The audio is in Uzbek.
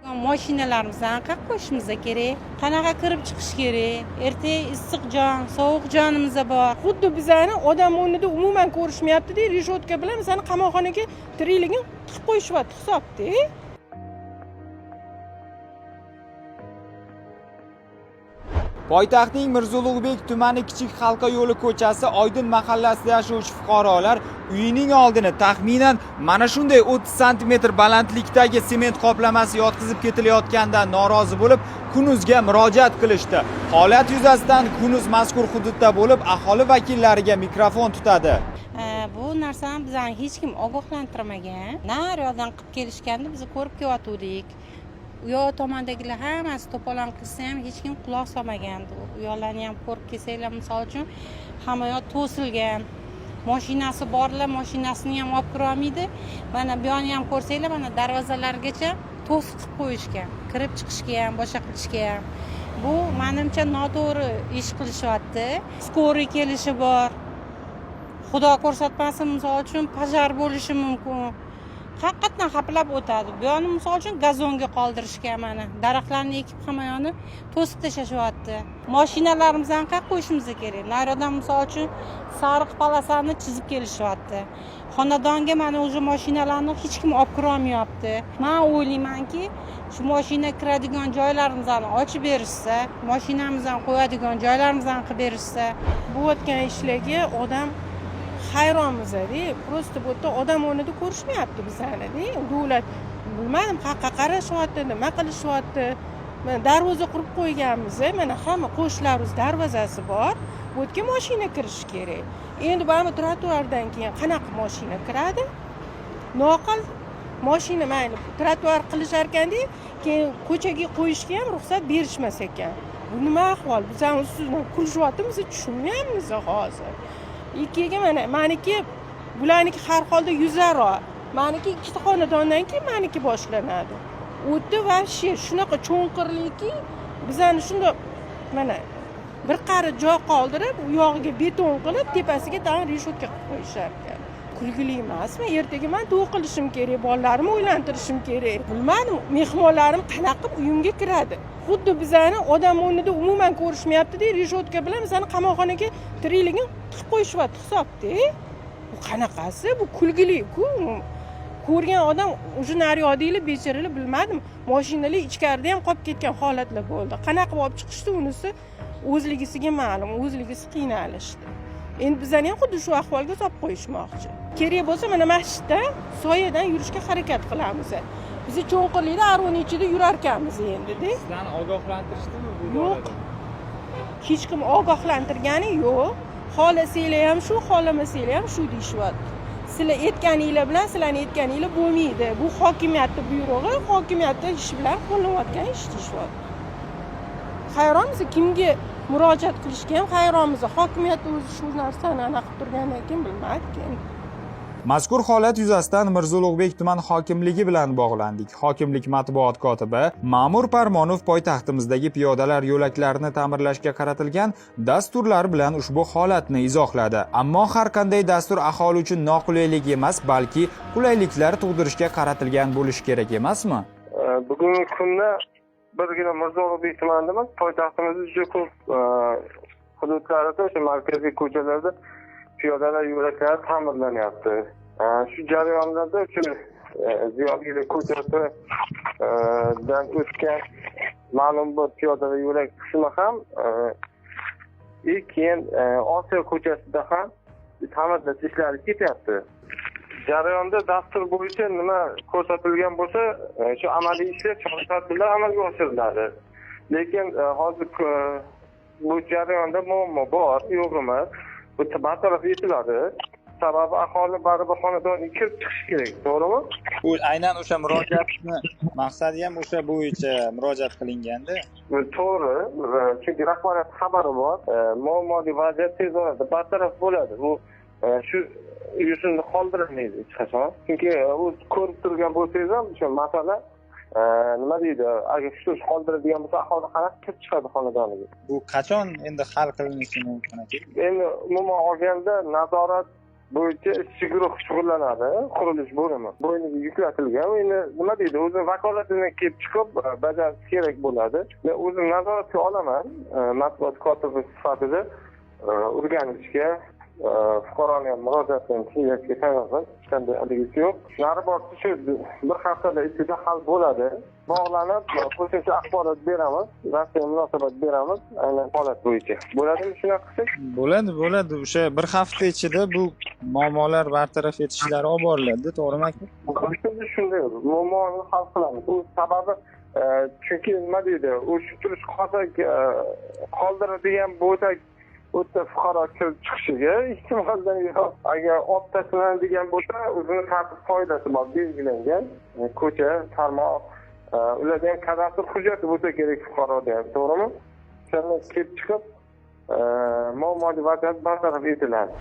Mashinalarimizni qanaqa qo'yishimiz kerak? Qanaqa kirib chiqish kerak? Erta issiq jon, sovuq jonimiz bor. Xuddi bizani odam o'rnida umuman ko'rishmayapti-da, reshotka bilan bizani qamoqxonaga tirikligini tiqib qo'yishyapti hisobda. Poytaxtning Mirzo Ulug'bek tumani Kichik Halqa yo'li ko'chasi Oydin mahallasida yashovchi fuqarolar uyining oldini taxminan mana shunday 30 sm balandlikdagi sement qoplamasi yotqizib ketilayotganidan norozi bo'lib, Kunuzga murojaat qilishdi. Holat yuzasidan Kunuz mazkur hududda bo'lib, aholi vakillariga mikrofon tutadi. Bu narsani bizani hech kim ogohlantirmagan. Naryoqdan qilib kelishganda biz ko'rib kelayotgandik. U yoq tomondagilar hammasi to'polon qilsa ham hech kim quloq solmagandi. U yoqlarni ham ko'rib kelsanglar, misol uchun hamma yoq to'silgan. Mashinasi borlar, mashinasini ham olib kira olmaydi. Mana bu yerni ham ko'rsanglar, mana darvozalargacha to'siq qilib qo'yishgan. Kirib chiqishga ham, boshqa qilishga ham. Bu menimcha noto'g'ri ish qilishyapti. Skoriy kelishi bor. Xudo ko'rsatmasin, misol uchun pojar bo'lishi mumkin. Haqiqatan haplab o'tadi. Bu yerni misol uchun gazonga qoldirishga mana daraxtlarni ekib hamma yoqni to'sib tashyapti. Mashinalarimizni qanaqa qo'yishimiz kerak? Nariyoqdan misol uchun sariq polosani chizib kelishyapti. Xonadonga mana o'sha mashinalarni hech kim olib kira olmayapti. Men o'ylaymanki, shu mashina kiradigan joylarimizni ochib berishsa, mashinamizni qo'yadigan joylarimizni qilib berishsa, Bu o'tgan ishlarga odam hayronmiz-da. Prosta bu yerda odam o'rnida ko'rishmayapti bizani-da. Davlat bilmadim, qayerga qarashyapti, nima qilishyapti. Mana darvoza qurib qo'yganmiz, mana hamma qo'shlarimiz darvozasi bor. Bu yerga mashina kirishi kerak. Endi bu trotuardan keyin qanaqa mashina kiradi? Noqil mashina mayli trotuar qilishar ekanda, keyin ko'chaga qo'yishga ham ruxsat berishmas ekan. Bu nima ahvol? Bizning ustidan kulishyapti, biz tushunmayapmiz hozir. Ikkiga mana meniki bularniki har holda 100 aro. Meniki ikkita xonadondan keyin meniki boshlanadi. O'tdi va shunaqa cho'nqirliki, bizani shunda mana bir qari joy qoldirib, u yog'iga beton qilib, tepasiga tag'in reshotka qilib qo'yishar ekan. Kulgili emasmi? Ertaga men to'y qilishim kerak, bolalarimni uylantirishim kerak. Bilmadim, mehmonlarim qanaqa qilib uyimga kiradi. Xuddi bizani odam o'rnida umuman ko'rishmayapti-da, reshotka bilan bizani qamoqxonaga tirikligini tiqib qo'yishyapti hisobda. Bu qanaqasi? Bu kulgili-ku. Ko'rgan odam o'sha naryoqdagilar becharalar bilmadim, mashinalar ichkarida ham qolib ketgan holatlar bo'ldi. Qanaqa olib chiqishdi unisi o'zligisiga ma'lum, o'zligisi qiynalishdi. Endi bizani ham xuddi shu ahvolga solib qo'yishmoqchi. Kerak bo'lsa mana masjidda soyadan yurishga harakat qilamiz. Biz cho'nqirlikda arvoni ichida yurar ekanmiz endi-da. Sizlarni ogohlantirishdimi bu Yo'q. Hech kim ogohlantirgani yo'q. Xohlasanglar ham shu, xohlamasanglar ham shu deyishyapti. Sizlar aytganinglar bilan sizlarning aytganinglar bo'lmaydi. Bu hokimiyatning buyrug'i, hokimiyatning ish bilan qo'llanayotgan ish deyishyapti. Hayronmiz, kimga murojaat qilishga ham hayronmiz. Hokimiyat o'zi shu narsani aniq qilib turgandan keyin bilmadik endi. Mazkur holat yuzasidan Mirzo Ulug'bek tuman hokimligi bilan bog'landik. Hokimlik matbuot kotibi Ma'mur Parmonov poytaxtimizdagi piyodalar yo'laklarini ta'mirlashga qaratilgan dasturlar bilan ushbu holatni izohladi. Ammo har qanday dastur aholi uchun noqulaylik emas, balki qulayliklar tug'dirishga qaratilgan bo'lishi kerak emasmi? Bugungi kunda birgina Mirzo Ulug'bek tumanida emas, poytaxtimizda juda ko'p hududlarda, o'sha markaziy ko'chalarda piyodalar yo'laklari ta'mirlanyapti. Shu jarayonlarda Ziyodgil ko'chasidan o'tgan ma'lum bir piyodalar yo'lak qismi ham keyin Osiyo ko'chasida ham ta'mirlash ishlari ketyapti. Jarayonda dastur bo'yicha nima ko'rsatilgan bo'lsa, shu amaliy ishlar chora-tadbirlar amalga oshiriladi. Lekin hozir bu jarayonda muammo bor, yo'q emas. Bu bartaraf etiladi. Sababi aholi baribir xonadonga kirib chiqishi kerak, to'g'rimi? Bu aynan o'sha murojaatni maqsadi ham o'sha bo'yicha murojaat qilinganda. To'g'ri, chunki rahbariyat xabari bor. Muammoli vaziyat tez orada bartaraf bo'ladi. Bu shu yuzini qoldirilmaydi hech qachon. Chunki u ko'rib turgan bo'lsangiz ham o'sha masala nima deydi, agar shu qoldiradigan bo'lsa aholi qanaqa kirib chiqadi xonadoniga? Bu qachon endi hal qilinishi mumkin aka? Endi umuman olganda nazorat bo'yicha ishchi guruh shug'ullanadi, qurilish bo'limi bo'yniga yuklatilgan. Endi nima deydi, o'zini vakolatini kelib chiqib bajarish kerak bo'ladi. Men o'zim nazoratga olaman, matbuot kotibi sifatida o'rganishga, fuqaroni ham murojaatini tinglashga tayyorman. Hech qanday aligisi yo'q. Nariborchi shu bir haftada ichida hal bo'ladi. Bog'lanib, qo'shimcha axborot beramiz, rasmiy munosabat beramiz aynan holat bo'yicha. Bo'ladimi shunaqa qilsak? Bo'ladi. O'sha bir hafta ichida bu muammolar bartaraf etishlari olib boriladi, to'g'rimi aka? Biz shunday muammoni hal qilamiz. U sababi chunki nima deydi, o'sha turish qoldiradigan bo'lsak, o'ta fuqaro kirib chiqishiga ehtimoldan yo'q. Agar olib tashlanadigan bo'lsa, o'zini tartib qoidasi bor, belgilangan. Ko'cha, tarmoq, ularda ham kadastr hujjati bo'lsa kerak fuqaroda ham, to'g'rimi? O'shandan kelib chiqib, muammoli vaziyat bartaraf etiladi.